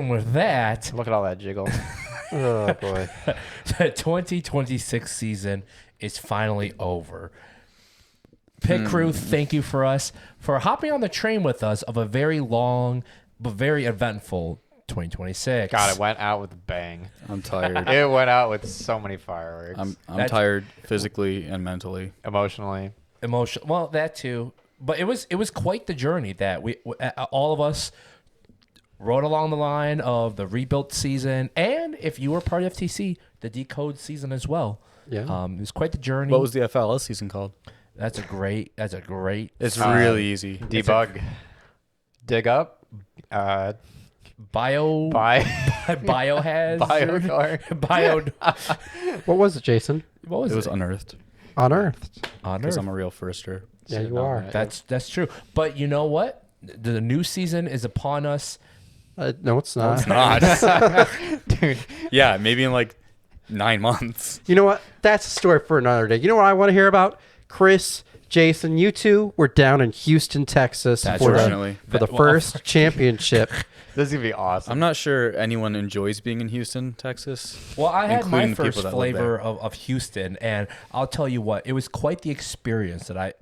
And with that, Look at all that jiggle. Oh, boy. the 2026 season is finally over. Pit crew, thank you for hopping on the train with us of a very long but very eventful 2026. God, it went out with a bang. I'm tired. It went out with so many fireworks. I'm tired physically and mentally. Emotionally. Well, that too. But it was quite the journey that we all of us rode along the line of the rebuilt season, and if you were part of FTC, the decode season as well. Yeah. It was quite the journey. What was the FLS season called? That's a great. It's really easy. Debug. Dig up. Biohazard. Bio. What was it, Jason? What was It it? was unearthed. Unearthed. Because I'm a real firster. Yeah, you are. That's true. But you know what? The new season is upon us. No, it's not. Not. Dude. Yeah, maybe in like 9 months. You know what? That's a story for another day. You know what I want to hear about? Chris, Jason, you two were down in Houston, Texas for the first championship. This is going to be awesome. I'm not sure anyone enjoys being in Houston, Texas. Well, I had my including the people first that live flavor there. of Houston, and I'll tell you what, it was quite the experience that I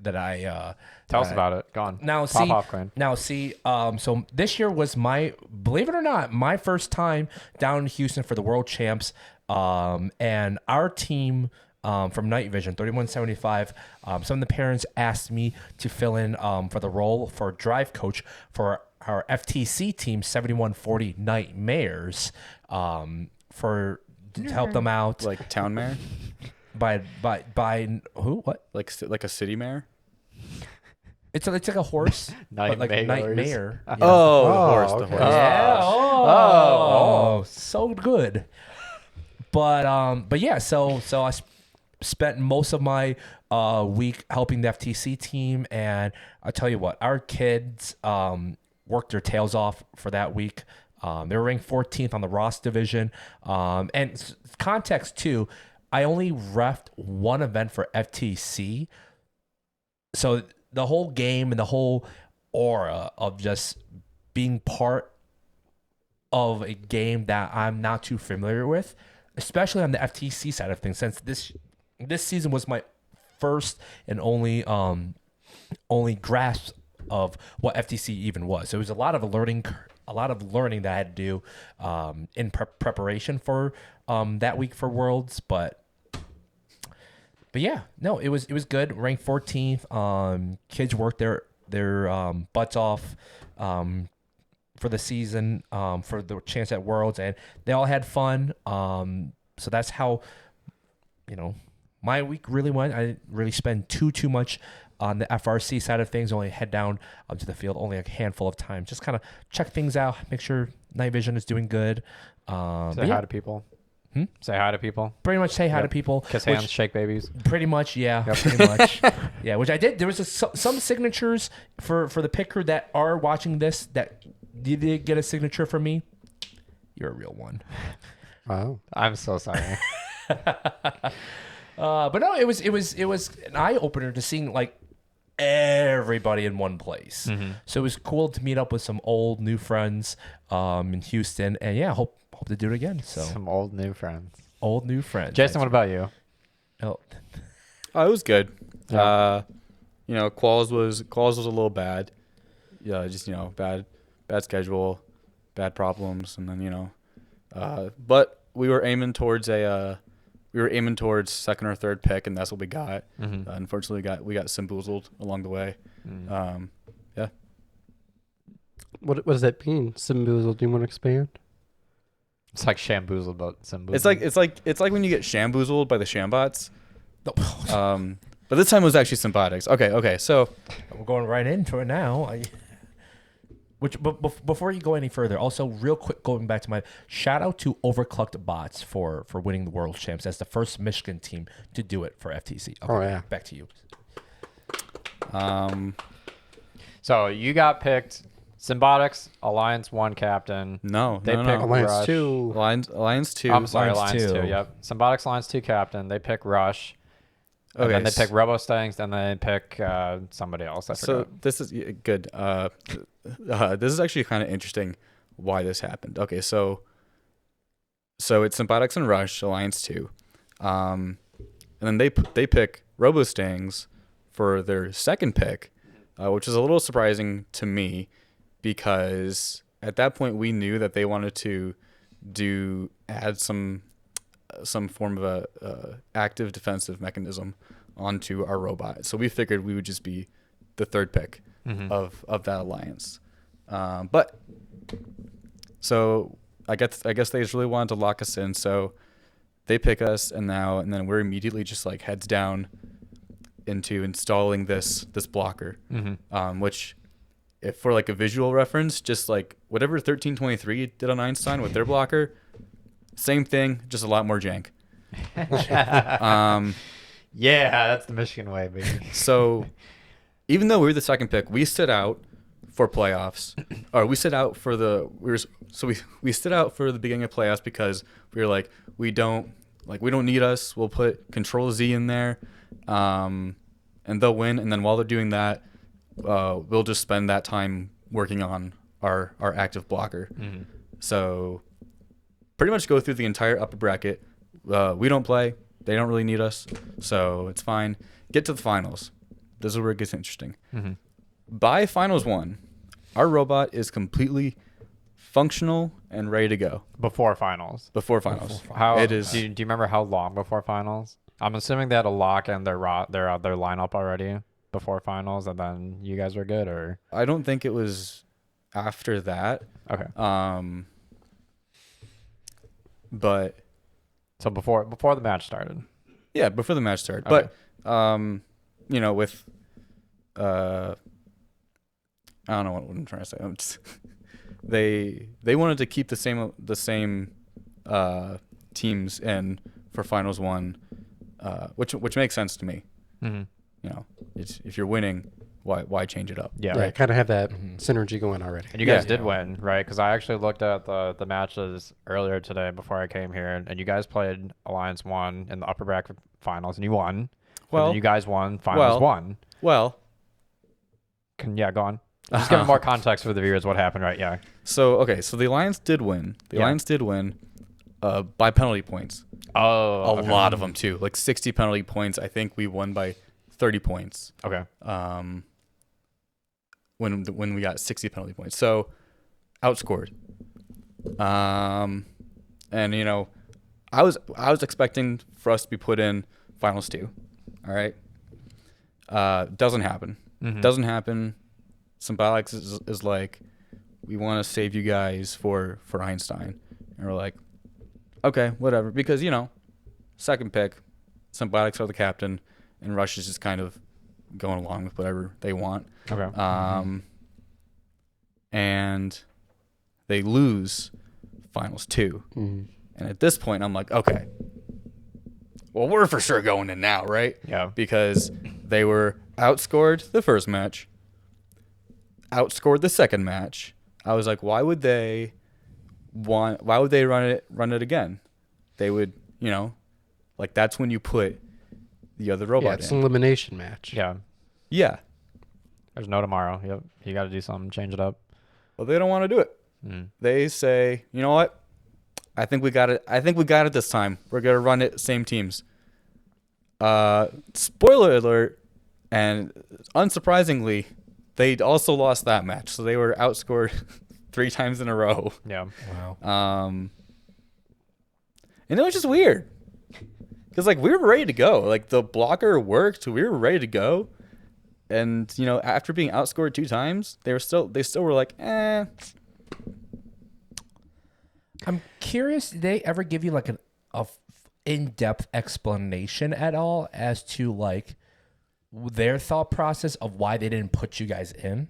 Tell us about it. Go on. Now Pop see, off, Quinn. so this year was believe it or not, my first time down in Houston for the World Champs, and our team from KnightVision 3175. Some of the parents asked me to fill in for the role for drive coach for our FTC team 7140 Nightmares to help them out. Like town mayor? by who? What? Like a city mayor? It's like a horse, but like nightmare. Yeah. Oh, the horse. okay. The horse. Yeah. Oh. So good. But yeah. So I spent most of my week helping the FTC team, and I tell you what, our kids worked their tails off for that week. They were ranked 14th on the Ross division. And context too, I only refed one event for FTC, so the whole game and the whole aura of just being part of a game that I'm not too familiar with, especially on the FTC side of things, since this season was my first and only grasp of what FTC even was. So it was a lot of learning that I had to do in preparation for that week for Worlds, but yeah, no, it was good. Ranked 14th. Kids worked their butts off for the season, for the chance at Worlds, and they all had fun. So that's how, my week really went. I didn't really spend too much on the FRC side of things. Only head down to the field only a handful of times. Just kind of check things out, make sure KnightVision is doing good. Say hi to people. Say hi to people. Pretty much say hi to people. Kiss hands, shake babies. Pretty much, yeah. Yep. Pretty much. Yeah, which I did. There was some signatures for the pit crew that are watching this that did get a signature from me. You're a real one. Wow. I'm so sorry. But no, it was an eye opener to seeing like everybody in one place. Mm-hmm. So it was cool to meet up with some old new friends in Houston, and yeah, hope to do it again. So some old new friends. Jason, what about you? Oh, it was good. Yeah. Quals was a little bad. Yeah, just bad schedule, bad problems, and then but we were aiming towards second or third pick, and that's what we got. Mm-hmm. Unfortunately, we got Simboozled along the way. Mm. Yeah. What does that mean? Simboozled? Do you want to expand? It's like Shamboozled, but Simboozled. It's like when you get Shamboozled by the Shambots. But this time it was actually Symbotics. Okay. So we're going right into it now. But before you go any further, also real quick, going back to my shout out to Overclocked Bots for winning the World Champs as the first Michigan team to do it for FTC. Okay, oh yeah, back to you. So you got picked. Symbotics, Alliance 1 captain. No. Picked Alliance Rush. 2. Alliance 2. I'm sorry, Alliance 2. Yep. Symbotics Alliance 2 captain. They pick Rush. Okay. And then they pick Robostangs, and then they pick somebody else. I forgot. So this is good. This is actually kind of interesting. why this happened. Okay, so it's Symbiotics and Rush Alliance 2, and then they pick Robostangs for their second pick, which is a little surprising to me because at that point we knew that they wanted to add some form of a active defensive mechanism onto our robot. So we figured we would just be the third pick of that alliance. But so I guess they just really wanted to lock us in. So they pick us, and then we're immediately just like heads down into installing this blocker, which, if for like a visual reference, just like whatever 1323 did on Einstein with their blocker, same thing, just a lot more jank. Yeah, that's the Michigan way, baby. So even though we were the second pick, we stood out for playoffs, or we stood out for we stood out for the beginning of playoffs because we were like, we don't need us. We'll put Control Z in there, and they'll win. And then while they're doing that, we'll just spend that time working on our active blocker. So pretty much go through the entire upper bracket. We don't play. They don't really need us, so it's fine. Get to the finals. This is where it gets interesting. By finals 1, our robot is completely functional and ready to go. Before finals. How it is? Do you remember how long before finals? I'm assuming they had a lock in their lineup already before finals, and then you guys were good, or I don't think it was after that. Okay. But so before the match started. Yeah, before the match started. Okay. But with I don't know what I'm trying to say. They wanted to keep the same teams in for finals 1, which makes sense to me. If you're winning, why change it up? Yeah, right. Kind of have that synergy going already. And you guys did win, right? Because I actually looked at the matches earlier today before I came here, and you guys played Alliance 1 in the upper bracket finals, and you won. Well, and then you guys won finals 1. Well, go on. Just giving more context for the viewers what happened, right? Yeah. So the Alliance did win. Alliance did win by penalty points. Oh, a lot of them too, like 60 penalty points. I think we won by 30 points. Okay. When we got 60 penalty points, so outscored. And I was expecting for us to be put in finals 2. All right. Doesn't happen. Doesn't happen. Symbiotics is like, we want to save you guys for Einstein, and we're like, okay, whatever, because second pick, Symbiotics are the captain, and Rush is just kind of going along with whatever they want. Okay. And they lose finals 2, and at this point, I'm like, okay, well, we're for sure going in now, right? Yeah. Because they were outscored the first match, outscored the second match. I was like, why would they run it again? They would, like, that's when you put the other robot in. It's an elimination match. Yeah. There's no tomorrow. Yep. You got to do something, change it up. Well, they don't want to do it. They say, you know what? I think we got it this time. We're going to run it same teams. Spoiler alert, and unsurprisingly, they also lost that match. So they were outscored 3 times in a row. Yeah. Wow. And it was just weird. Because, like, we were ready to go. Like, the blocker worked. We were ready to go. And, after being outscored 2 times, they still were like, eh. I'm curious, did they ever give you, like, a in-depth explanation at all as to, like, their thought process of why they didn't put you guys in?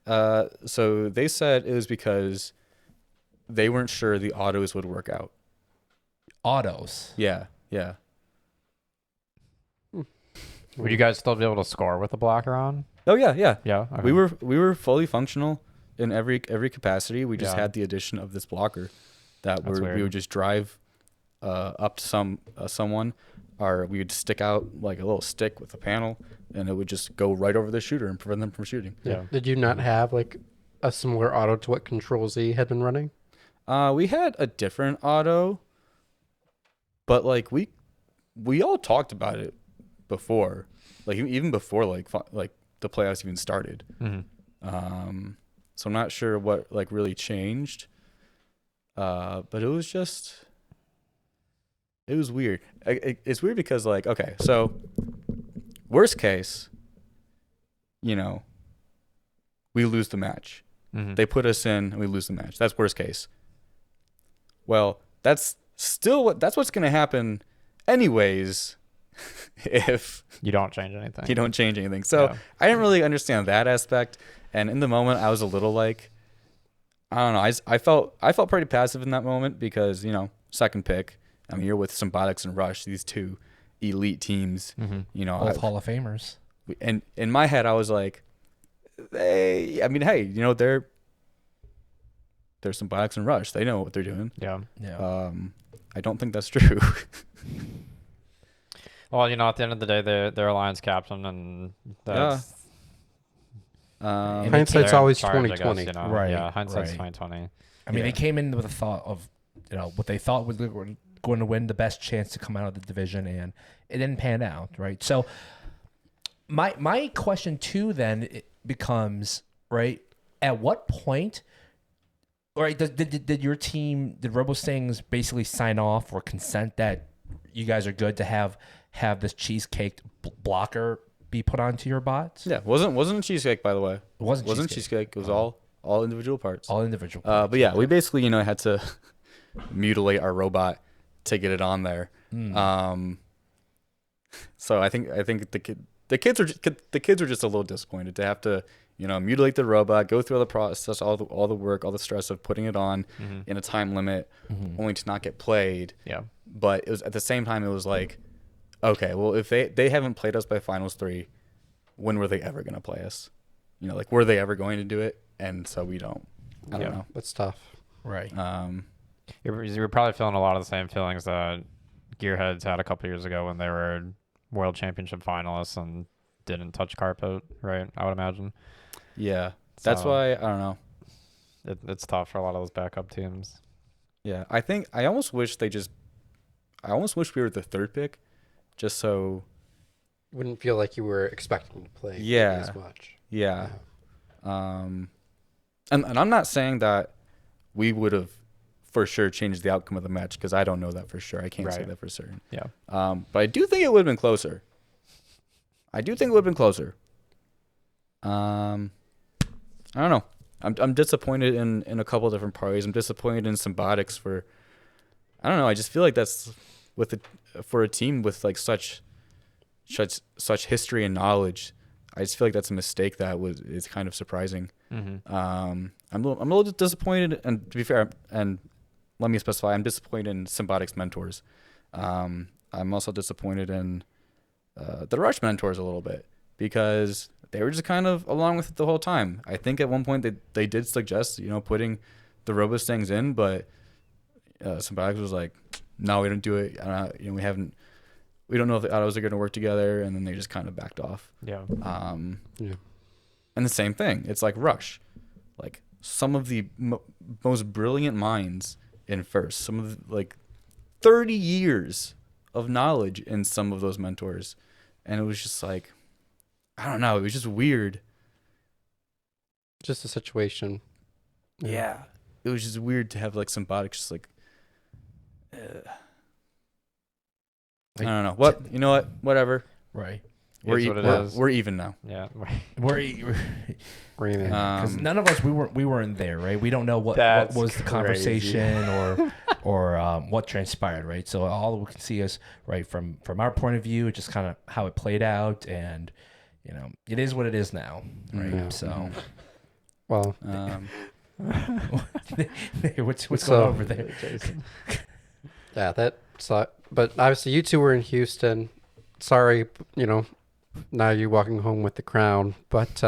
So they said it was because they weren't sure the autos would work out. Autos? Yeah. Would you guys still be able to score with the blocker on? Oh yeah. Yeah. Okay. We were fully functional in every capacity. We just had the addition of this blocker that we would just drive up to someone, or we would stick out like a little stick with a panel, and it would just go right over the shooter and prevent them from shooting. Yeah. Did you not have like a similar auto to what Control Z had been running? We had a different auto, but like we all talked about it before, like even before like the playoffs even started. So I'm not sure what like really changed, but it was weird. It's weird because like, okay, so worst case, we lose the match. They put us in and we lose the match. That's worst case. Well, that's what's going to happen anyways if you don't change anything. So yeah. I didn't really understand that aspect. And in the moment, I was a little like, I don't know. I felt pretty passive in that moment because, second pick. I mean, you're with Symbiotics and Rush, these two elite teams. Both Hall of Famers. And in my head, I was like, hey, they're Symbiotics and Rush. They know what they're doing. Yeah. I don't think that's true. Well, at the end of the day, they're Alliance captain, and that's... hindsight's always 2020. Right. Yeah, hindsight's 2020. I mean, they came in with a thought of, what they thought was going to win the best chance to come out of the division, and it didn't pan out, right? So my question too then becomes, right, at what point, right, did your team, did Robostangs basically sign off or consent that you guys are good to have this cheesecake blocker be put onto your bots? Yeah, wasn't a cheesecake, by the way. It wasn't cheesecake. It was all individual parts. All individual parts. But yeah, we basically had to mutilate our robot to get it on there. So I think the kids were just a little disappointed to have to mutilate the robot, go through all the process, all the work, all the stress of putting it on in a time limit, only to not get played. Yeah. But it was at the same time it was like, okay, well, if they haven't played us by finals 3, when were they ever going to play us? Were they ever going to do it? And so we don't. I don't know. That's tough. Right. You're probably feeling a lot of the same feelings that Gearheads had a couple years ago when they were World Championship finalists and didn't touch carpet, right? I would imagine. Yeah. That's why, I don't know. It's tough for a lot of those backup teams. Yeah. I almost wish we were the third pick. Just so wouldn't feel like you were expecting to play as much. Yeah. And I'm not saying that we would have for sure changed the outcome of the match because I don't know that for sure. I can't say that for certain. Yeah. But I do think it would have been closer. I don't know. I'm disappointed in a couple of different parties. I'm disappointed in Symbiotics for. I don't know. I just feel like that's for a team with like such history and knowledge. I just feel like that's a mistake is kind of surprising. I'm a little disappointed, and to be fair, and let me specify, I'm disappointed in Symbiotics mentors. I'm also disappointed in the Rush mentors a little bit because they were just kind of along with it the whole time. I think at one point they did suggest putting the Robostangs in, but Symbiotics was like, no, we don't do it. We don't know if the autos are going to work together, and then they just kind of backed off. Yeah. And the same thing. It's like Rush, like some of the most brilliant minds in first, some of the, 30 years of knowledge in some of those mentors, and it was just like, I don't know, it was just weird. Just a situation. Yeah. It was just weird to have Symbiotics just I don't know. What? You know what? Whatever. Right. We're even now. Yeah. We're even. Because none of us we weren't there, right? We don't know what was the conversation or what transpired, right? So all we can see is right from our point of view, just kind of how it played out, and it is what it is now, right? Yeah. So, well, what's going on over there, Jason? Yeah, that sucked. But obviously, you two were in Houston. Sorry, now you're walking home with the crown. But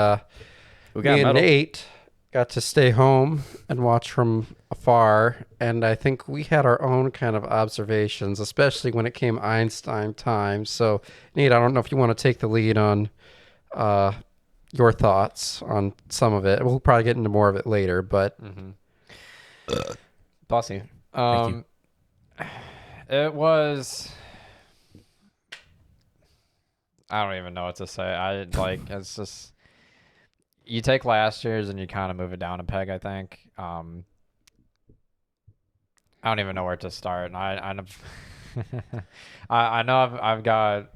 me and Nate got to stay home and watch from afar. And I think we had our own kind of observations, especially when it came Einstein time. So, Nate, I don't know if you want to take the lead on your thoughts on some of it. We'll probably get into more of it later, but Bossy. Thank you. It was. I don't even know what to say. It's just you take last year's and you kind of move it down a peg. I think. I don't even know where to start. And I know I've got.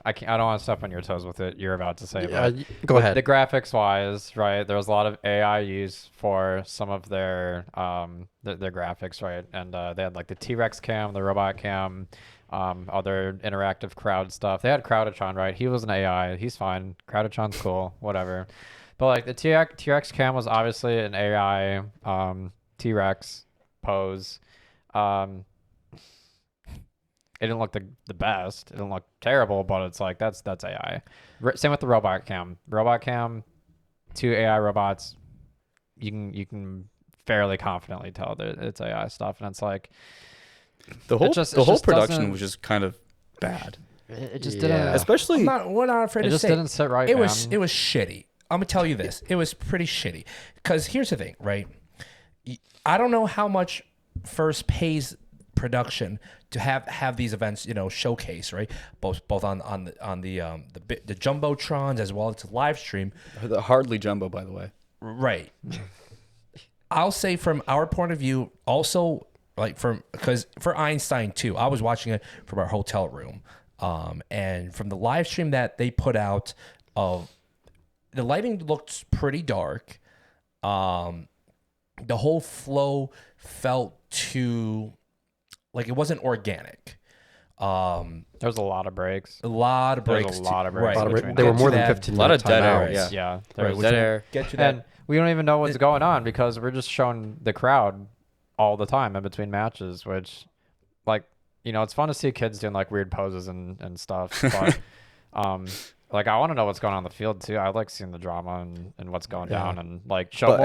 I don't want to step on your toes with it. You're about to say, but go ahead. The graphics wise, right? There was a lot of AI used for some of their graphics, right? And they had like the T-Rex cam, the robot cam, other interactive crowd stuff. They had Crowditron, right? He was an AI. He's fine. Crowditron's cool, whatever. But like the T-Rex cam was obviously an AI T-Rex pose. It didn't look the best. It didn't look terrible, but it's like that's AI. Same with the robot cam. Robot cam, 2 AI robots. You can fairly confidently tell that it's AI stuff, and it's like the whole production was just kind of bad. It just didn't. Especially, we're not afraid to say it just didn't sit right. It was shitty. I'm gonna tell you this. It was pretty shitty. Because here's the thing, right? I don't know how much first pays production to have these events, showcase, right? Both on the jumbotrons as well as the live stream. Hardly jumbo, by the way. Right. I'll say from our point of view, also because for Einstein too, I was watching it from our hotel room, and from the live stream that they put out, the lighting looked pretty dark. The whole flow felt too. Like it wasn't organic. There's a lot of breaks. A lot of breaks. There's a lot of breaks. Right. They were more than 15 minutes. A lot of dead air. Hours. Yeah. Right, dead air. Get to that. And we don't even know what's going on because we're just showing the crowd all the time in between matches, which, like, it's fun to see kids doing like weird poses and stuff. But like I want to know what's going on in the field too. I like seeing the drama and what's going down, and like show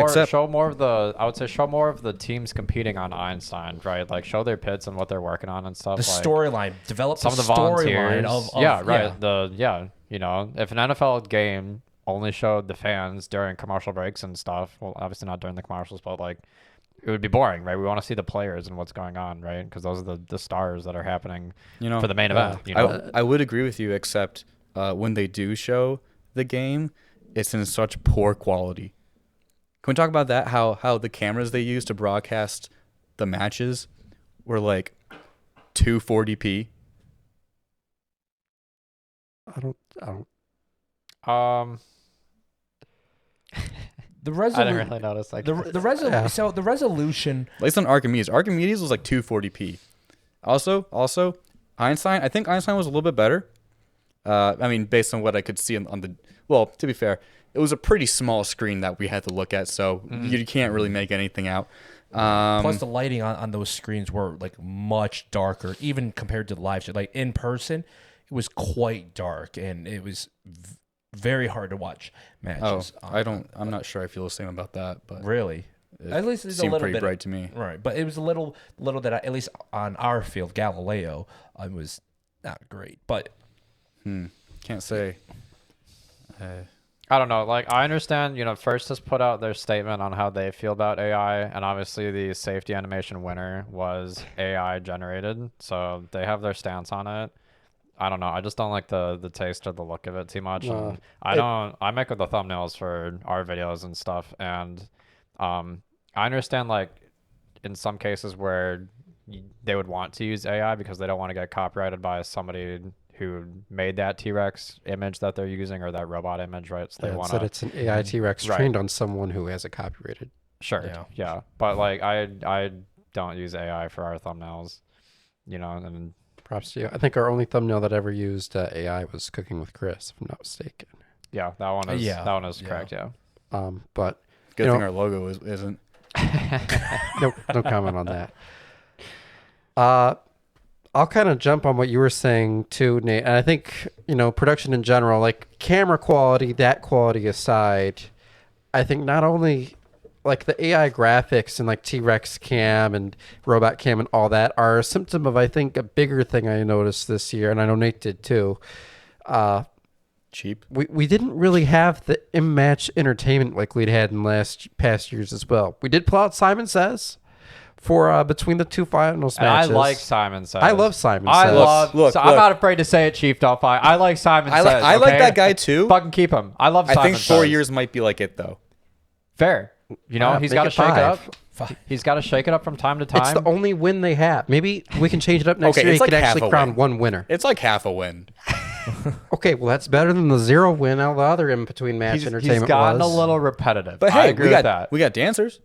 more of the teams competing on Einstein, right? Like show their pits and what they're working on and stuff. The storyline, develop some of the storyline volunteers. If an NFL game only showed the fans during commercial breaks and stuff, well, obviously not during the commercials, but like it would be boring, right? We want to see the players and what's going on, right? Because those are the stars that are happening for the main event. I would agree with you, except when they do show the game, it's in such poor quality. Can we talk about that? How the cameras they use to broadcast the matches were like 240p. I don't. The resolution. I didn't really notice. Like So the resolution. At least on Archimedes. Archimedes was like 240p. Also, Einstein. I think Einstein was a little bit better. I mean, based on what I could see on the. Well, to be fair, it was a pretty small screen that we had to look at, so you can't really make anything out. Plus, the lighting on those screens were like much darker, even compared to the live show. Like in person, it was quite dark, and it was very hard to watch matches. I'm not sure I feel the same about that, but really, at least it's a seemed little pretty bit bright to me. Right, but it was a little that at least on our field, Galileo, it was not great, but can't say. I don't know. Like, I understand, First has put out their statement on how they feel about AI, and obviously the safety animation winner was AI generated, so they have their stance on it. I don't know. I just don't like the taste or the look of it too much. And I make the thumbnails for our videos and stuff, and I understand, like, in some cases where they would want to use AI because they don't want to get copyrighted by somebody who made that T-Rex image that they're using, or that robot image, right? So they want to. It's an AI T-Rex trained on someone who has it copyrighted. Sure. Yeah. But like, I don't use AI for our thumbnails, and props to you. I think our only thumbnail that ever used AI was Cooking with Chris, if I'm not mistaken. Yeah, that one is correct. Yeah. But good thing our logo isn't. No comment on that. I'll kind of jump on what you were saying too, Nate. And I think, production in general, like camera quality, that quality aside, I think not only like the AI graphics and like T-Rex cam and robot cam and all that are a symptom of, I think, a bigger thing I noticed this year. And I know Nate did too. cheap. We didn't really have the in-match entertainment like we'd had in past years as well. We did pull out Simon Says for between the two finals And matches. I like Simon Says. I love Simon I Says. love. Look, I'm not afraid to say it, Chief. Don't fight. I like Simon Says. I like okay? that guy too. Fucking keep him. I love Simon I think Says. 4 years might be like it though. Fair. You know, he's got to shake it up. 5. He's got to shake it up from time to time. It's the only win they have. Maybe we can change it up next Okay, year. it's He like could half actually a crown win. one winner. It's like half a win. Okay, well that's better than the 0 win out of the other in between match he's entertainment gotten was. a little repetitive. But I hey, agree with that. we got dancers.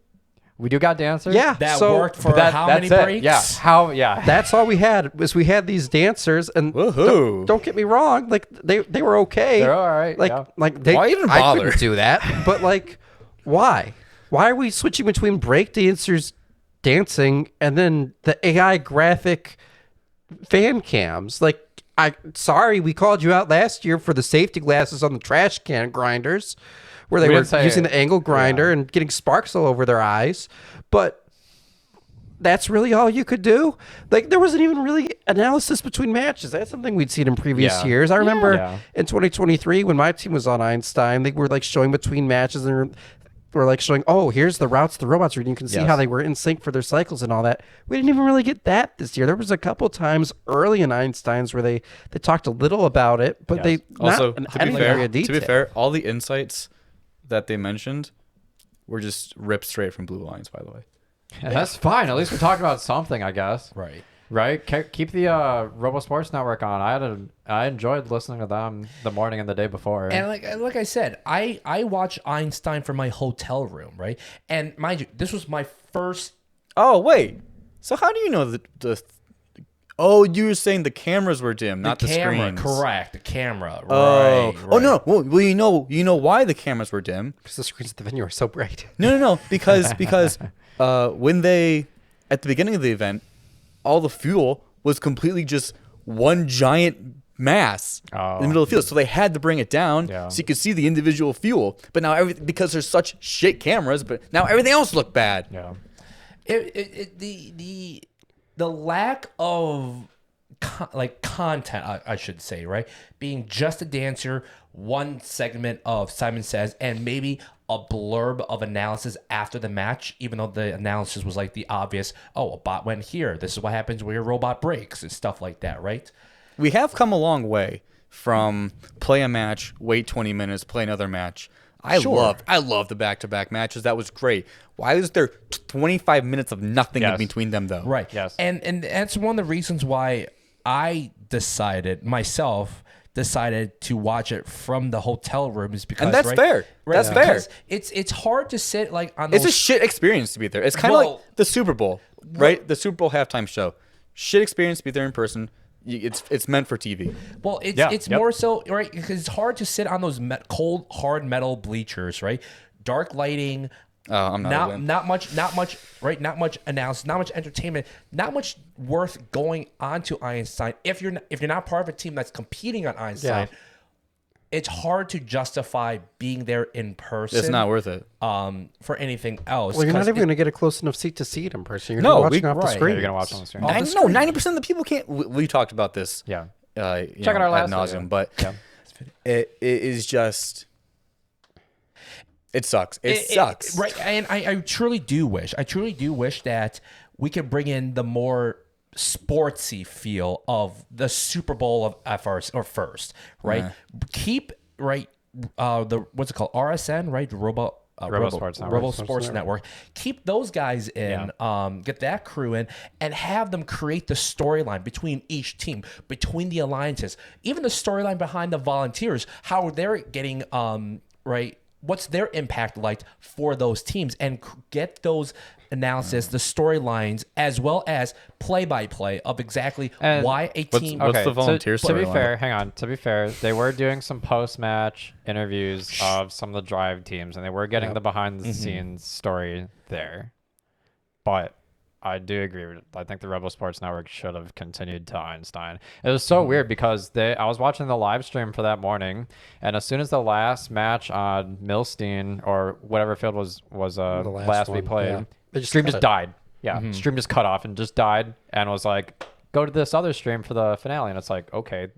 We do got dancers. Yeah, That so worked for But how many that's it. breaks? Yeah. How? Yeah. that's all we had was we had these dancers, and Woohoo. don't get me wrong, like they were okay. They're all right. Like yeah. like they Why even I bother? couldn't do that, but like why? Why are we switching between break dancers dancing and then the AI graphic fan cams? Like sorry, we called you out last year for the safety glasses on the trash can grinders where they We were didn't say- using the angle grinder and getting sparks all over their eyes. But that's really all you could do? Like, there wasn't even really analysis between matches. That's something we'd seen in previous Yeah. years. I remember Yeah. in 2023 when my team was on Einstein, they were like showing between matches and were like showing, oh, here's the routes the robots are. And you can see Yes. how they were in sync for their cycles and all that. We didn't even really get that this year. There was a couple times early in Einstein's where they talked a little about it, but Yes. they Also, not in to any be area fair, of to be detail. fair, all the insights that they mentioned were just ripped straight from Blue Lines, by the way. And that's fine. At least we're talking about something, I guess. Right. Right? Keep the Robo Sports Network on. I enjoyed listening to them the morning and the day before. And like I said, I watched Einstein from my hotel room, right? And mind you, this was my first. Oh, wait. So how do you know the Oh, you were saying the cameras were dim, not the camera, screens. correct? The camera. Oh, Right. oh no. Well, you know why the cameras were dim? Because the screens at the venue are so bright. No. Because when they at the beginning of the event, all the fuel was completely just one giant mass in the middle of the field. So they had to bring it down so you could see the individual fuel. But now because there's such shit cameras, but now everything else looked bad. yeah. The lack of content, I should say, right? Being just a dancer, one segment of Simon Says, and maybe a blurb of analysis after the match, even though the analysis was like the obvious, oh, a bot went here. This is what happens when your robot breaks and stuff like that, right? We have come a long way from play a match, wait 20 minutes, play another match. I love the back-to-back matches. That was great. Why is there 25 minutes of nothing in between them, though? Right. Yes. And that's one of the reasons why I decided to watch it from the hotel room is because And that's fair. That's fair. because it's hard to sit like on those. It's a shit experience to be there. It's kind of like the Super Bowl, right? The Super Bowl halftime show. Shit experience to be there in person. It's meant for TV. Well, it's more so, right? Because it's hard to sit on those cold, hard metal bleachers, right? Dark lighting. I'm not much, right? Not much analysis, not much entertainment, not much worth going onto Einstein. If you're not part of a team that's competing on Einstein, it's hard to justify being there in person. It's not worth it. For anything else. Well, you're not 'cause even going to get a close enough seat to see it in person. You're No, going to be watching off the right. screen. You're gonna watch on the screen. 90% of the people can't. We talked about this. Yeah. Check out our last nauseum, video. but Yeah. it is just. It sucks. It sucks. Right. And I truly do wish that we could bring in the more sportsy feel of the Super Bowl of first, right? Keep the what's it called? RSN, right? Robo Sports Network. Keep those guys in, get that crew in, and have them create the storyline between each team, between the alliances, even the storyline behind the volunteers, how they're getting right. What's their impact like for those teams, and get those analysis, the storylines, as well as play-by-play of exactly why a team. What's the volunteer to be storyline? fair, hang on. To be fair, they were doing some post-match interviews of some of the drive teams, and they were getting the behind-the-scenes story there. But I do agree. I think the Rebel Sports Network should have continued to Einstein. It was so weird because I was watching the live stream for that morning, and as soon as the last match on Milstein or whatever field was last we one, played, They the stream cut just it. died. Yeah, stream just cut off and just died, and was like, go to this other stream for the finale, and it's like, okay,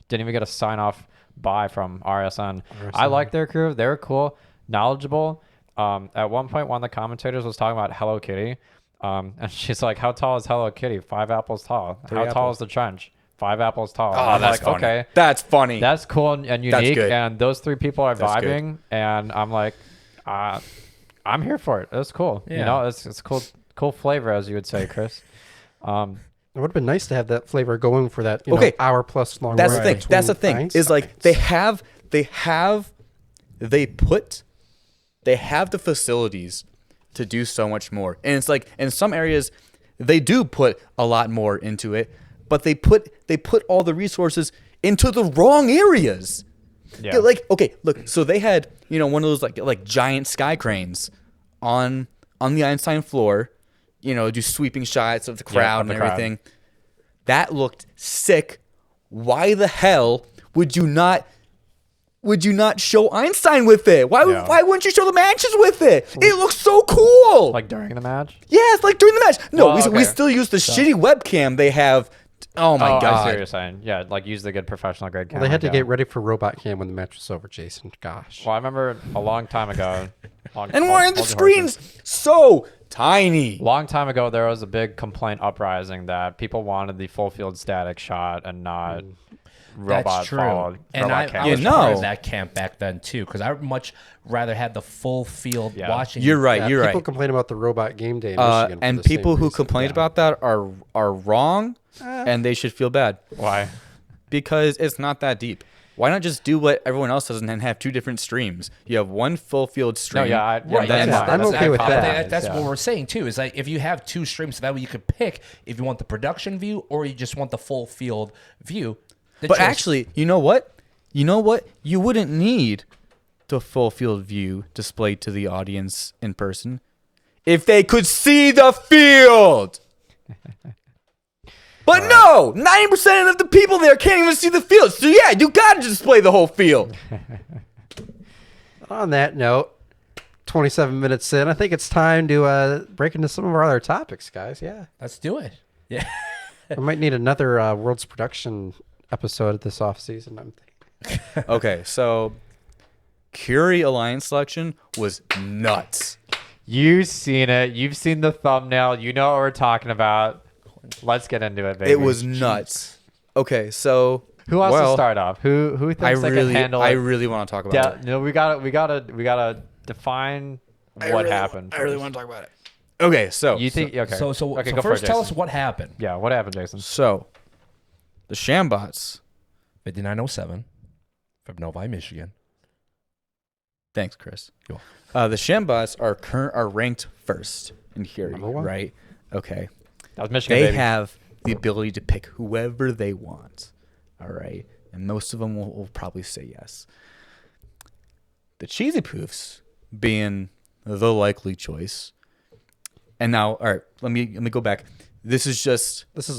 didn't even get a sign off buy from RSN. I like their crew. They were cool, knowledgeable. At one point, one of the commentators was talking about Hello Kitty. And she's like, how tall is Hello Kitty? 5 apples tall. How tall is the trench? 5 apples tall. Oh, I'm that's like, funny. okay. That's funny. That's cool and unique. good. And those 3 people are That's good. vibing. And I'm like, I'm here for it. It's cool. Yeah. You know, it's cool flavor, as you would say, Chris. It would have been nice to have that flavor going for that Okay. hour plus long. That's ride the thing. That's the between thing. Is like Einsteins. they have the facilities to do so much more. And it's like in some areas they do put a lot more into it, but they put all the resources into the wrong areas. Yeah. Like, okay, look, so they had, one of those like giant sky cranes on the Einstein floor, do sweeping shots of the crowd of the and crowd. everything. That looked sick. Why the hell would you not show Einstein with it? Why wouldn't you show the matches with it? It looks so cool. Like during the match? Yes, like during the match. No, Well, we okay. still use the shitty webcam they have. Oh my I see what god. you're saying. Yeah, like use the good professional grade camera. Well, they had to yeah. get ready for Robot Cam when the match was over, Jason. Gosh. Well, I remember a long time ago. And why are the screens so tiny? Long time ago, there was a big complaint uprising that people wanted the full field static shot and not robot That's true. followed. And robot I camera. was You part know. of that camp back then too, because I would much rather have the full field Yeah. watching. You're right. Yeah, You're people right. complain about the Robot Game Day in Michigan. for And the same people who reason. complained about that are wrong, and they should feel bad Why? because it's not that deep. Why not just do what everyone else does and then have 2 different streams? You have one full field stream. yeah, Right, that's that's- fine. I'm That's okay not with that. compromise, That's yeah. what we're saying too. Is like if you have 2 streams, so that way you could pick if you want the production view or you just want the full field view. The But choice- actually, you know what? You wouldn't need the full field view displayed to the audience in person if they could see the field. But no, 90% of the people there can't even see the field. So yeah, you gotta display the whole field. On that note, 27 minutes in, I think it's time to break into some of our other topics, guys. Yeah. let's do it. Yeah. We might need another World's Production episode this off season, I'm thinking. Okay, so Curie Alliance selection was nuts. You've seen it. You've seen the thumbnail. You know what we're talking about. Let's get into it, baby. It was nuts. Okay, so Who wants to start off? Who thinks I they really, can handle I it? really want to talk about Yeah, it. no, we gotta define what happened. I really want to talk about it. Okay, so You think? Okay. So okay, go first for it, tell Jason. us what happened. Yeah, what happened, Jason? So, the Shambots. 5907 from Novi, Michigan. Thanks, Chris. You're The Shambots are ranked first in Curie, Number 1. right? Okay. That was Michigan, They baby. have the ability to pick whoever they want. All right, and most of them will probably say yes. The Cheesy Poofs being the likely choice. And now, all right, let me go back. This is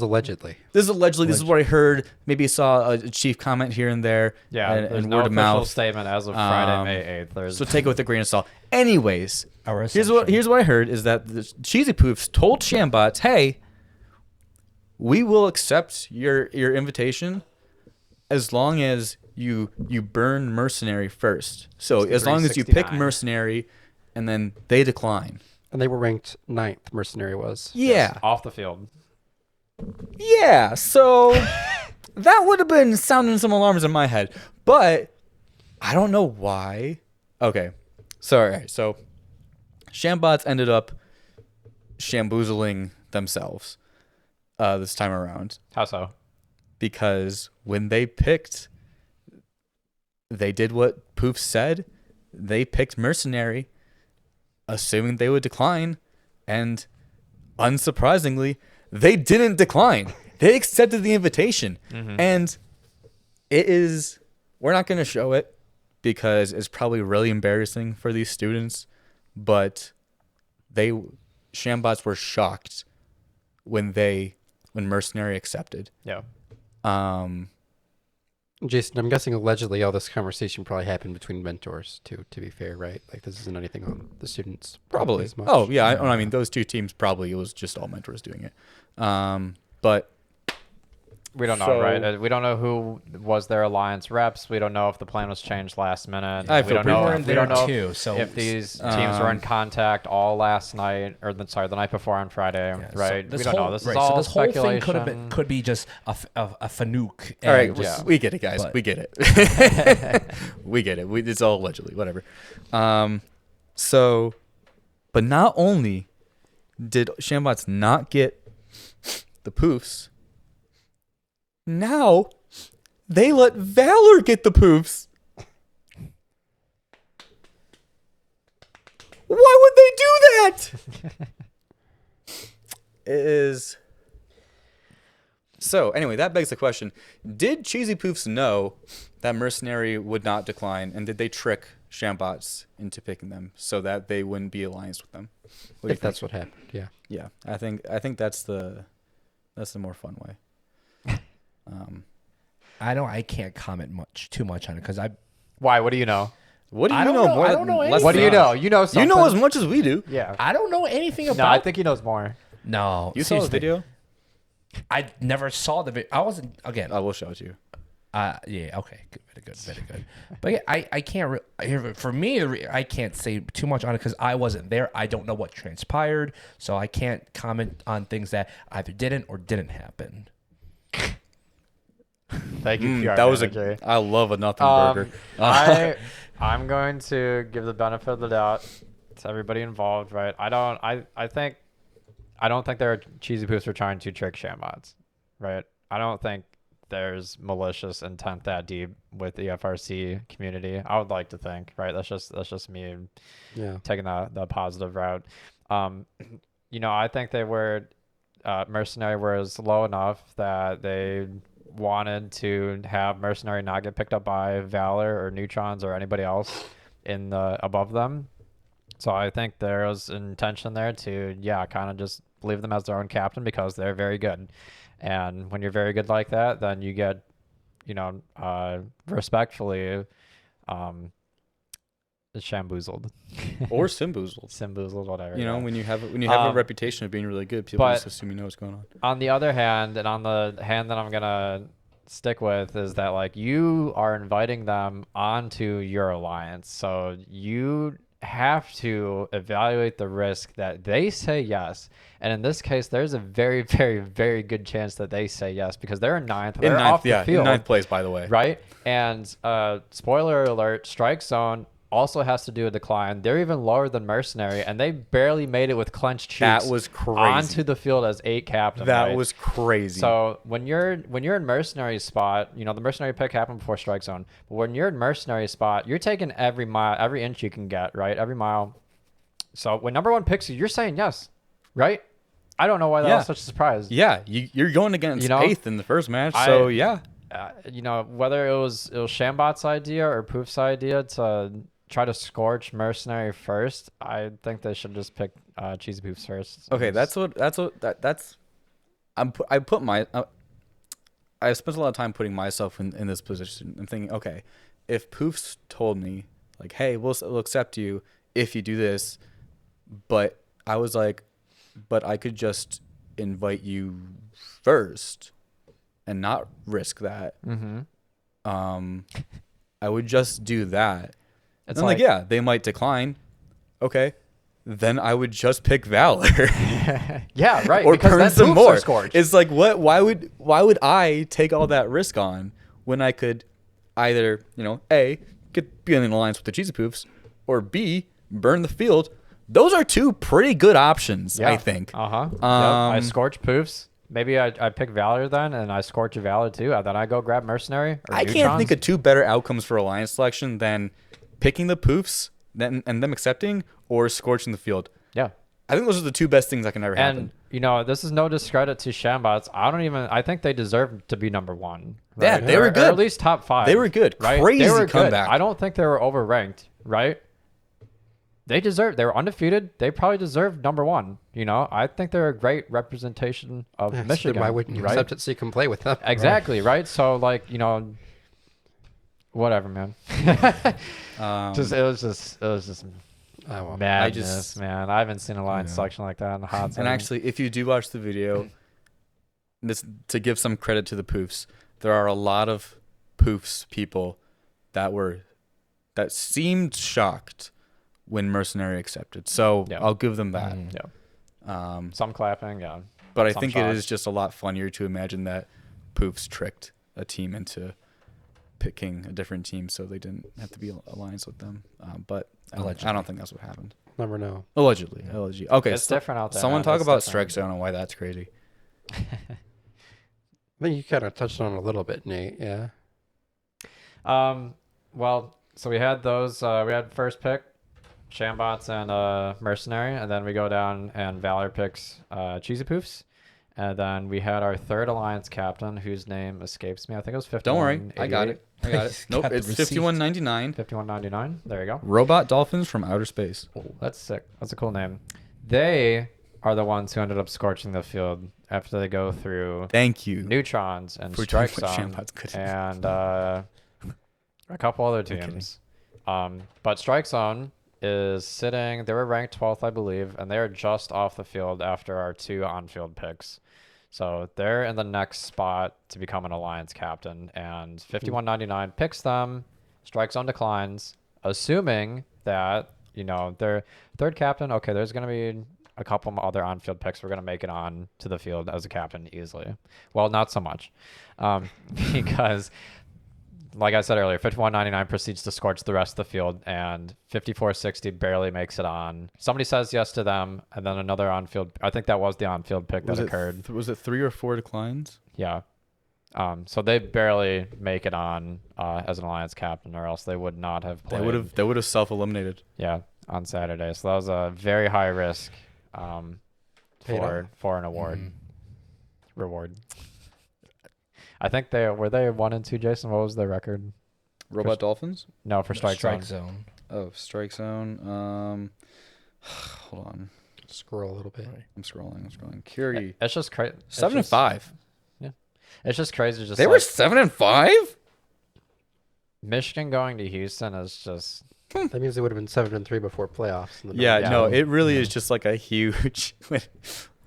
allegedly. This is what I heard. Maybe saw a chief comment here and there. Yeah, and there's word no of official mouth. statement as of Friday, May 8th. There's So take it with a grain of salt. Anyways, Our here's what I heard is that the Cheesy Poofs told Shambots, "Hey, we will accept your invitation as long as you burn Mercenary first. So as long as you pick 369. Mercenary, and then they decline. And they were ranked 9th, Mercenary was. Yeah, off the field. yeah. So that would have been sounding some alarms in my head, but I don't know why. Okay, so all right, so Shambots ended up shamboozling themselves this time around How so? because when they picked, they did what Poof said. They picked Mercenary, assuming they would decline, and unsurprisingly, they didn't decline. They accepted the invitation, and it is. We're not going to show it because it's probably really embarrassing for these students, but Shambots were shocked when Mercenary accepted. Yeah. Jason, I'm guessing allegedly all this conversation probably happened between mentors too, to be fair, right? Like this isn't anything on the students. Probably. as much. Oh, yeah. I mean, those two teams probably, it was just all mentors doing it. But We don't know, So- right? We don't know who was their alliance reps. We don't know if the plan was changed last minute. I we feel don't pretty know. confident. We don't know Too, so- if these teams were in contact all last night, or the night before on Friday, Yeah, so right? this we don't whole, know. This right, is all so this whole speculation. thing could be just a fanuke. All right, and just- we get it, guys. but- We get it. We get it. It's all allegedly, whatever. So, but not only did Shambots not get the poofs, now they let Valor get the poofs. Why would they do that? It is. So, anyway, that begs the question. Did Cheesy Poofs know that Mercenary would not decline, and did they trick Shambots into picking them so that they wouldn't be allianced with them? What do you If that's what happened, yeah. Yeah, I think that's the more fun way. I can't comment too much on it because Why? What do you know? What do you I don't know know. more? I don't know less What do than you us? know? You know something. You know as much as we do. Yeah. I don't know anything about. No, I think he knows more. No, You saw the video? I never saw the video. I wasn't again. I will show it to you. Yeah. Okay. Good, very good. But yeah, I can't. For me, I can't say too much on it because I wasn't there. I don't know what transpired, so I can't comment on things that either didn't or didn't happen. Thank you, PR That was manager. I love a nothing burger. I'm going to give the benefit of the doubt to everybody involved, right? I don't think there are cheesy poofs are trying to trick Shambots, right? I don't think there's malicious intent that deep with the FRC community. I would like to think, right? That's just me taking the positive route. I think they were Mercenary was low enough that they wanted to have Mercenary not get picked up by Valor or Neutrons or anybody else in the above them. So I think there was an intention there to kind of just leave them as their own captain because they're very good. And when you're very good like that, then you get, respectfully, shamboozled. Or Simboozled. Simboozled, whatever. You know, yeah. when you have a reputation of being really good, people but- just assume you know what's going on. On the other hand, and on the hand that I'm gonna stick with, is that like you are inviting them onto your alliance, so you have to evaluate the risk that they say yes. And in this case, there's a very, very, very good chance that they say yes because they're in ninth. They're off the field, in ninth place, by the way. right? And spoiler alert: Strikezone also has to do a decline. They're even lower than Mercenary, and they barely made it with clenched cheeks. That was crazy. Onto the field as 8 captain. That right? was crazy. So when you're in Mercenary spot, the Mercenary pick happened before Strikezone. But when you're in Mercenary spot, you're taking every mile, every inch you can get, right? Every mile. So when number 1 picks you, you're saying yes, right? I don't know why that was such a surprise. Yeah, you're going against 8th in the first match, so yeah. Whether it was Shambot's idea or Poof's idea to try to scorch Mercenary first, I think they should just pick Cheesy Poofs first. Okay, I spent a lot of time putting myself in this position and thinking, okay, if Poofs told me like, hey, we'll accept you if you do this, but I was like, but I could just invite you first and not risk that. I would just do that. It's and yeah, they might decline. Okay. Then I would just pick Valor. Yeah, right. Or because burn then some Poofs more. are scorched. It's like why would I take all that risk on when I could either, A, be in an alliance with the Cheesy Poofs, or B, burn the field. Those are 2 pretty good options, I think. I scorch Poofs. Maybe I pick Valor then, and I scorch a Valor too. And then I go grab Mercenary. Or I can't think of 2 better outcomes for alliance selection than picking the Poofs and them accepting or scorching the field. Yeah. I think those are the 2 best things that can ever happen. And this is no discredit to Shambots. I think they deserve to be number 1. Right? Yeah, they were good. Or at least top 5. They were good. Right? Crazy they were comeback. Good. I don't think they were overranked, right? They were undefeated. They probably deserved number 1. I think they're a great representation of Michigan. Why wouldn't you right? accept it so you can play with them? Exactly, right? So whatever, man. It was just madness, man. I haven't seen a line selection like that in a hot second. And actually, if you do watch the video, this to give some credit to the Poofs. There are a lot of Poofs people that seemed shocked when Mercenary accepted. So Yeah. I'll give them that. Yeah. Some clapping, yeah. But I Some think shocked. it is just a lot funnier to imagine that Poofs tricked a team into picking a different team so they didn't have to be alliance with them. But I don't think that's what happened. Never know. Allegedly. Okay, It's different out there. someone man. talk It's about different. Strikezone and why that's crazy. I think you kind of touched on it a little bit, Nate. Yeah. Well, so we had those. We had first pick, Shambots and Mercenary, and then we go down and Valor picks Cheesy Poofs, and then we had our third alliance captain, whose name escapes me. I think it was 51. Don't worry, I got it. Nope, Got the it's receipt. 51.99. 51.99. There you go. Robot dolphins from outer space. That's sick. That's a cool name. They are the ones who ended up scorching the field after they go through Thank you Neutrons and for doing what Strikezone Shambot's good at. and a couple other kidding. teams. But Strikezone is sitting. They were ranked 12th, I believe, and they are just off the field after our 2 on-field picks. So they're in the next spot to become an alliance captain, and 51.99 picks them. Strikezone declines, assuming that their third captain. Okay, there's gonna be a couple other on-field picks. We're gonna make it on to the field as a captain easily. Well, not so much, because. Like I said earlier, 51.99 proceeds to scorch the rest of the field, and 54.60 barely makes it on. Somebody says yes to them, and then another on-field. I think that was the on-field pick that occurred. Was it 3 or 4 declines? Yeah. So they barely make it on as an alliance captain, or else they would not have played. They would have self-eliminated. Yeah, on Saturday. So that was a very high risk Paid off. for an award reward. I think they were 1 and 2. Jason, what was their record? Robot dolphins? No, for Strike Zone. Zone. Oh, Strikezone. Hold on. Scroll a little bit. I'm scrolling. Curie. It's just crazy. 7-5. It's just crazy. Just They were 7-5. Michigan going to Houston is just That means they would have been 7-3 before playoffs. In the Yeah, Yeah. no, it really is just like a huge.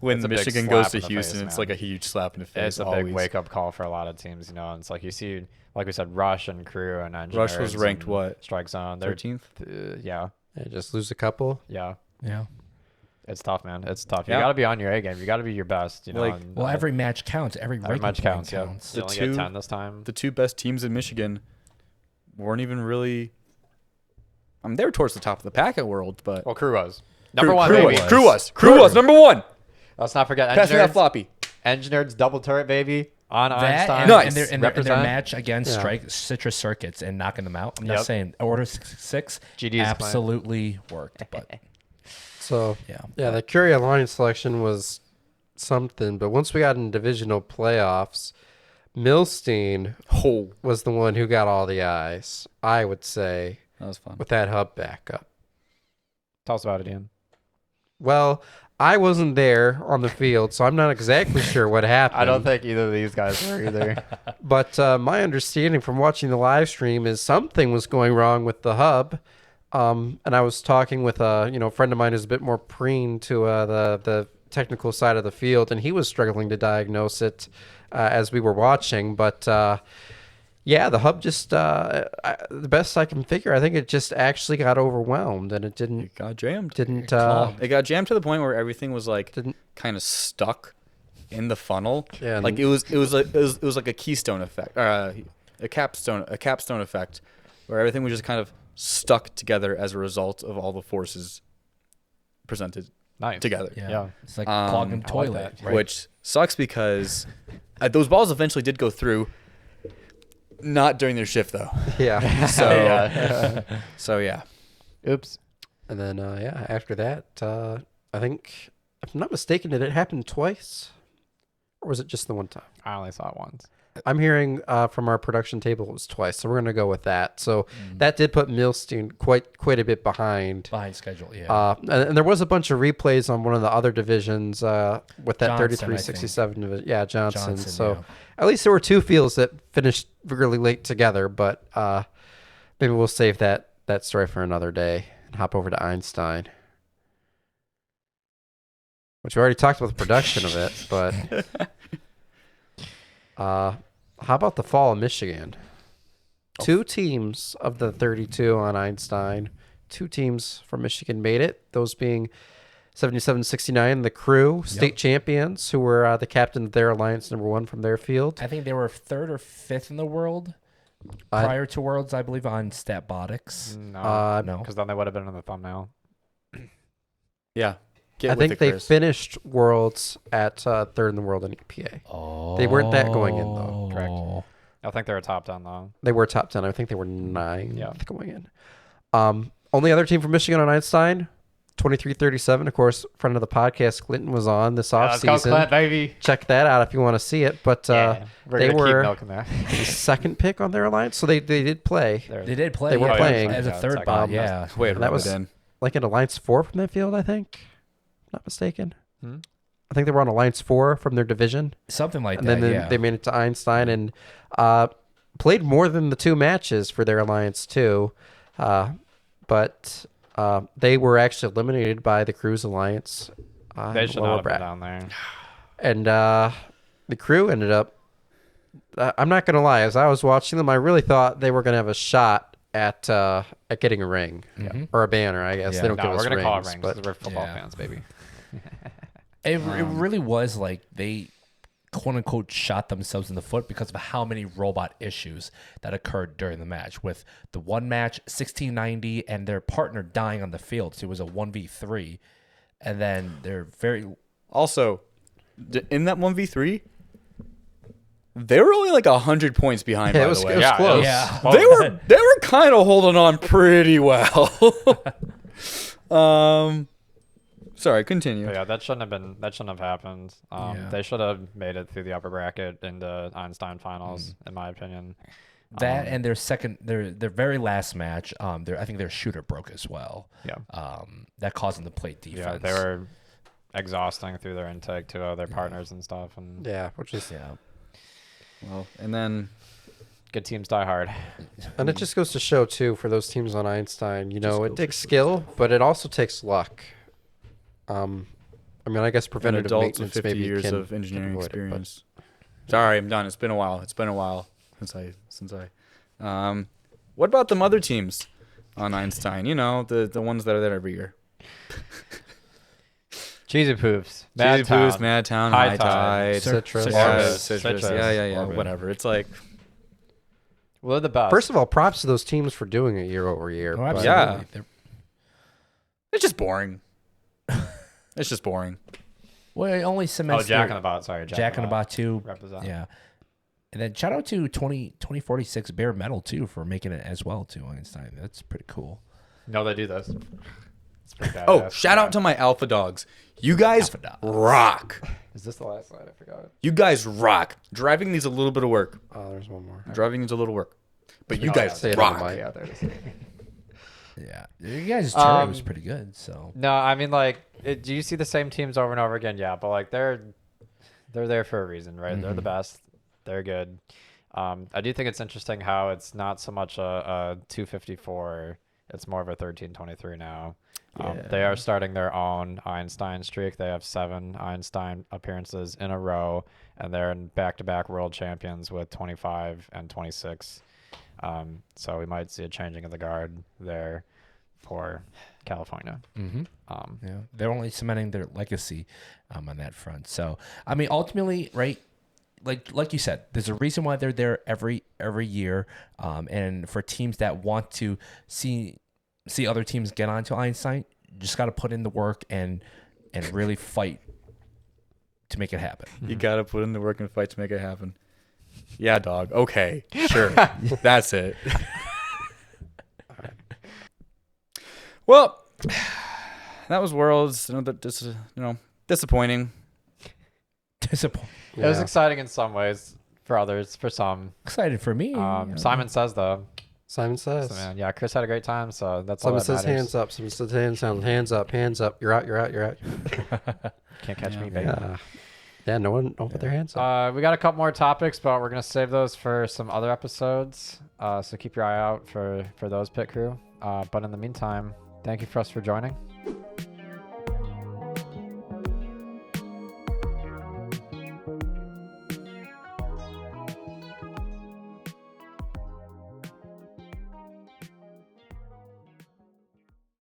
When It's a big Michigan slap goes to in the Houston, face, it's man. like a huge slap in the face. it's a always. big wake up call for a lot of teams, and it's like you see, like we said, Rush and Crew and Engineers. Rush was ranked and what? Strike Zone. They're 13th. yeah, Just lose a couple. yeah. Yeah. It's tough, man. It's tough. You Yeah. got to be on your A game. You got to be your best. Like- and, Well, every match counts. Every match match counts. counts. Yeah. You The only get two- 10 this time. The 2 best teams in Michigan weren't even really. I mean, they were towards the top of the pack at World, but Well, Crew was number one. Crew Baby. was number 1. Let's not forget Pass me that Engineers. floppy. Engineers double turret baby on That Einstein. and, Nice. and, their, and, their, and their Represent. match against Yeah. Citrus Circuits and knocking them out. I'm Yep. not saying Order 6 GD is absolutely worked, but So yeah. the Curie Alliance selection was something, but once we got in divisional playoffs, Milstein Oh, was the one who got all the eyes, I would say, that was fun. with that hub backup. Tell us about it, Ian. Well, I wasn't there on the field, so I'm not exactly sure what happened. I don't think either of these guys were either. But my understanding from watching the live stream is something was going wrong with the hub. And I was talking with a friend of mine who's a bit more preen to the technical side of the field, and he was struggling to diagnose it as we were watching. But yeah, the hub just the best I can figure, I think it just actually got overwhelmed, and it didn't It got jammed. didn't It got jammed to the point where everything was like Didn't- kind of stuck in the funnel. Yeah, like it was like a keystone effect, or a capstone effect, where everything was just kind of stuck together as a result of all the forces presented Nice. together. yeah. It's like Um, clogging I like toilet, that. right? Which sucks because those balls eventually did go through. Not during their shift though. yeah. So Yeah. so yeah. Oops. And then after that, I think, if I'm not mistaken, did it happen twice, or was it just the one time? I only saw it once. I'm hearing from our production table it was twice, so we're gonna go with that. So that did put Milstein quite a bit behind. behind schedule, yeah. And there was a bunch of replays on one of the other divisions with that Johnson, 33-67 division. Yeah, Johnson. So yeah. at least there were 2 fields that finished really late together, but maybe we'll save that story for another day and hop over to Einstein. Which we already talked about the production of it, but How about the fall of Michigan? 2 teams of the 32 on Einstein. 2 teams from Michigan made it. Those being 77-69, the Crew, state champions, who were the captain of their alliance #1 from their field. I think they were 3rd or 5th in the world prior to Worlds, I believe, on Statbotics. No, because then they would have been in the thumbnail. Yeah. I think they finished Worlds at 3rd in the world in EPA. Oh. They weren't that going in, though. Correct. I think they were top 10, though. They were top 10. I think they were 9 Yeah. going in. Only other team from Michigan on Einstein, 23-37. Of course, friend of the podcast, Clinton, was on this Let's go, offseason. Clint, baby. Check that out if you want to see it. But We're they gonna were keep milking that. the 2nd pick on their alliance, so they did play. They did play. They were playing. as a Yeah, 3rd it's bot. like- Yeah. Wait, That was then. like an alliance 4 from that field, I think. Not mistaken. Hmm? I think they were on alliance 4 from their division. Something like And that. then Yeah. they made it to Einstein and played more than the 2 matches for their alliance too. But they were actually eliminated by the Crew's alliance. They should lower not have been bracket. down there. And the Crew ended up. I'm not gonna lie. As I was watching them, I really thought they were gonna have a shot at getting a ring or a banner. I guess Yeah. they don't No, give we're us gonna rings, call it rings. but 'Cause we're football Yeah. fans, baby. It really was like they quote unquote shot themselves in the foot because of how many robot issues that occurred during the match, with the one match 1690 and their partner dying on the field. So it was a 1v3, and then they're very Also, in that 1v3, they were only like 100 points behind, Yeah, by it was- the way. it was close. Yeah. They were kind of holding on pretty well. Sorry, continue. But yeah, that shouldn't have happened. Yeah. They should have made it through the upper bracket into Einstein finals, in my opinion. that and their very last match. I think their shooter broke as well. Yeah. That caused them to play Yeah, defense. they were exhausting through their intake to their partners and stuff, and yeah, which is Well, and then good teams die hard. and it just goes to show too for those teams on Einstein. You know, it takes skill, but it also takes luck. I mean, I guess an preventative adults with maintenance 50 maybe years can of engineering avoid it, but- experience. Sorry, I'm done. It's been a while. since I. What about the other teams on Einstein? You know, the ones that are there every year. Cheesy Poofs, Cheesy Poofs, Mad Town, High High Tide, Tide, Citrus. yeah, Orbis, Citrus, Citrus, yeah, Orbis. whatever. It's like, Well, they're the best. First of all, props to those teams for doing it year over year. Oh, but- absolutely. Yeah. They're- it's just boring. It's just boring. Well, it only cements Jack their- in the Bot. Sorry, Jack in the Bot too. Represent. Yeah. And then shout out to 2046 Bare Metal too for making it as well too, Einstein. That's pretty cool. No, they do this. It's pretty Oh, badass. shout out to my Alpha Dogs. You guys Alpha Dogs. rock. Is this the last slide? I forgot. You guys rock. Driving needs a little bit of work. Oh, there's one more. Driving needs a little work. But you Oh, guys yeah. Say it on the rock. mic. Yeah, there it is. Yeah. You guys' turn was pretty good, so. No, I mean, like, do you see the same teams over and over again? Yeah, but like they're there for a reason, right? They're the best. They're good. I do think it's interesting how it's not so much a 254. It's more of a 1323 now. They are starting their own Einstein streak. They have 7 Einstein appearances in a row, and they're in back-to-back world champions with 25 and 26. So we might see a changing of the guard there for California. Mm-hmm. Um, Yeah. They're only cementing their legacy on that front. So, I mean, ultimately, right, like you said, there's a reason why they're there every year. And for teams that want to see other teams get onto Einstein, you just got to put in the work and really fight to make it happen. You gotta put in the work and fight to make it happen. Yeah, dog. Okay, sure. That's it. Well, that was Worlds. Disappointing. Disappointing. It was Yeah. exciting in some ways, for others, for some. Excited for me. Simon says though. Simon says. So, man, yeah, Chris had a great time, so that's all Someone that says matters. hands up. Someone says hands down. Hands up. Hands up. You're out. You're out. You're out. Can't catch me, baby. Yeah. Yeah. No one. Don't put their hands up. We got a couple more topics, but we're gonna save those for some other episodes. So keep your eye out for those, Pit Crew. But in the meantime, thank you for joining.